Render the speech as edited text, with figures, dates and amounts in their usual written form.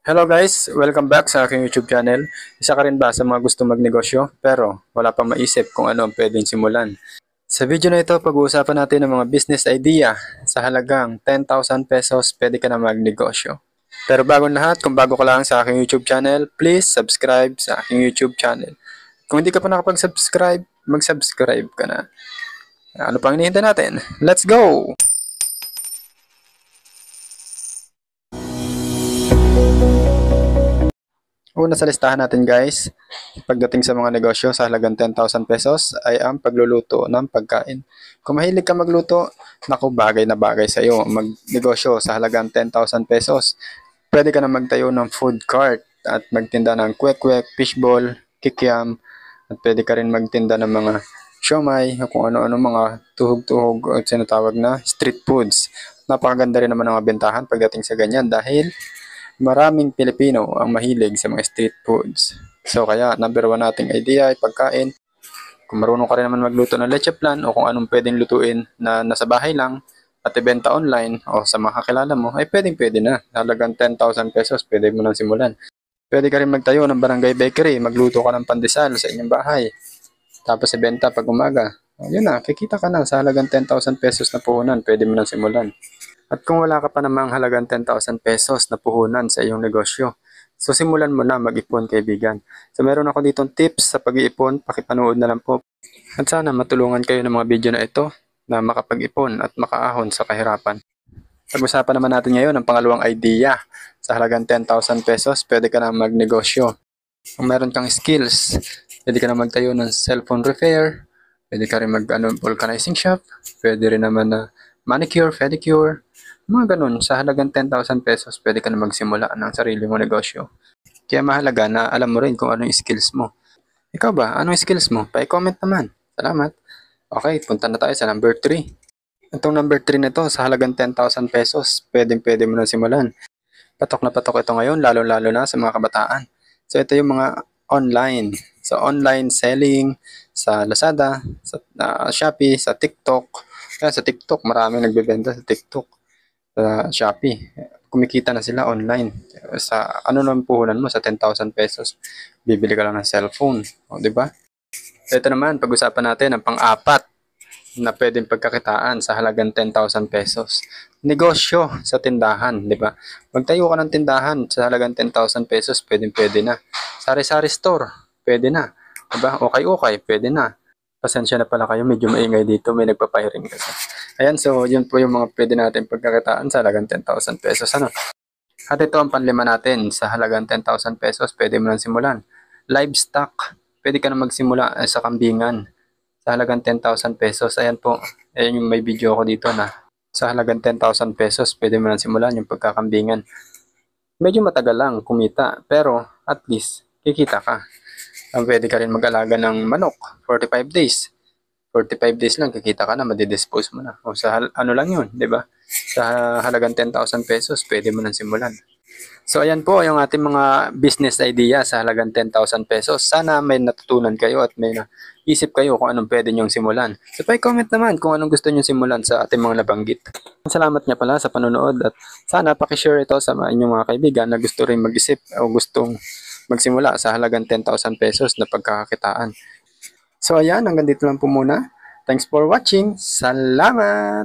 Hello guys! Welcome back sa aking YouTube channel. Isa ka rin ba sa mga gusto magnegosyo pero wala pang maisip kung ano ang pwedeng simulan? Sa video na ito, pag-uusapan natin ng mga business idea sa halagang 10,000 pesos pwede ka na magnegosyo. Pero bago lahat, kung bago ka lang sa aking YouTube channel, please subscribe sa aking YouTube channel. Kung hindi ka pa nakapag-subscribe, mag-subscribe ka na. Ano pang hinihintay natin? Let's go! Una sa listahan natin guys, pagdating sa mga negosyo sa halagang 10,000 pesos ay ang pagluluto ng pagkain. Kung mahilig ka magluto, naku bagay na bagay sa iyo magnegosyo sa halagang 10,000 pesos. Pwede ka na magtayo ng food cart at magtinda ng kwek-kwek, fishball, kikiam, at pwede ka rin magtinda ng mga siomay, kung ano-ano mga tuhog-tuhog at sinatawag na street foods. Napakaganda rin naman ang bentahan pagdating sa ganyan dahil maraming Pilipino ang mahilig sa mga street foods. So kaya number one nating idea ay pagkain. Kung marunong ka rin naman magluto ng leche plan o kung anong pwedeng lutuin na nasa bahay lang at ibenta online o sa mga kakilala mo ay pwede na. Halagang 10,000 pesos pwede mo nang simulan. Pwede ka rin magtayo ng barangay bakery, magluto ka ng pandesal sa inyong bahay. Tapos ibenta pag umaga. Yun na, kikita ka na sa halagang 10,000 pesos na puhunan, pwede mo nang simulan. At kung wala ka pa namang halagang 10,000 pesos na puhunan sa iyong negosyo, so simulan mo na mag-ipon kaibigan. So meron ako ditong tips sa pag-iipon, pakipanood na lang po. At sana matulungan kayo ng mga video na ito na makapag-ipon at makaahon sa kahirapan. Pag-usapan naman natin ngayon ang pangalawang idea. Sa halagang 10,000 pesos, pwede ka na magnegosyo. Kung meron kang skills, pwede ka na magtayo ng cellphone repair, pwede ka rin vulcanizing shop, pwede rin naman na manicure, pedicure, mga ganun. Sa halagang 10,000 pesos, pwede ka na magsimula ng sarili mong negosyo. Kaya mahalaga na alam mo rin kung ano yung skills mo. Ikaw ba? Anong skills mo? Pa-comment naman. Salamat. Okay, punta na tayo sa number 3. Itong number 3 na ito, sa halagang 10,000 pesos, pwede mo na simulan. Patok na patok ito ngayon, lalo-lalo na sa mga kabataan. So ito yung mga online. So online selling sa Lazada, sa Shopee, sa TikTok. Kaya sa TikTok, maraming nagbebenta sa TikTok. Sa Shopee, kumikita na sila online. Sa ano naman puhunan mo sa 10,000 pesos, bibili ka lang ng cellphone, o di ba? Ito naman, pag-usapan natin ang pang-apat na pwedeng pagkakitaan sa halagang 10,000 pesos. Negosyo sa tindahan, di ba? Magtayo ka ng tindahan sa halagang 10,000 pesos, pwede na. Sari-sari store, pwede na. Di ba? Okay, pwede na. Pasensya na pala kayo, medyo maingay dito, may nagpapahiring kasi. Ayan, so yun po yung mga pwede natin pagkakitaan sa halagang 10,000 pesos. Ano? At ito ang panlima natin sa halagang 10,000 pesos, pwede mo nang simulan. Livestock, pwede ka na magsimula sa kambingan sa halagang 10,000 pesos. Ayan po, ayan yung may video ko dito na sa halagang 10,000 pesos, pwede mo nang simulan yung pagkakambingan. Medyo matagal lang kumita, pero at least kikita ka. Pwede ka rin mag-alaga ng manok, 45 days. 45 days lang, kikita ka na, madidispose mo na. O sa ano lang yun, di ba? Sa halagang 10,000 pesos, pwede mo nang simulan. So ayan po yung ating mga business idea sa halagang 10,000 pesos. Sana may natutunan kayo at may naisip kayo kung anong pwede nyong simulan. So pa-comment naman kung anong gusto nyong simulan sa ating mga nabanggit. Salamat nga pala sa panonood at sana pakishare ito sa inyong mga kaibigan na gusto rin mag-isip o gustong magsimula sa halagang 10,000 pesos na pagkakakitaan. So ayan, hanggang dito lang po muna. Thanks for watching. Salamat!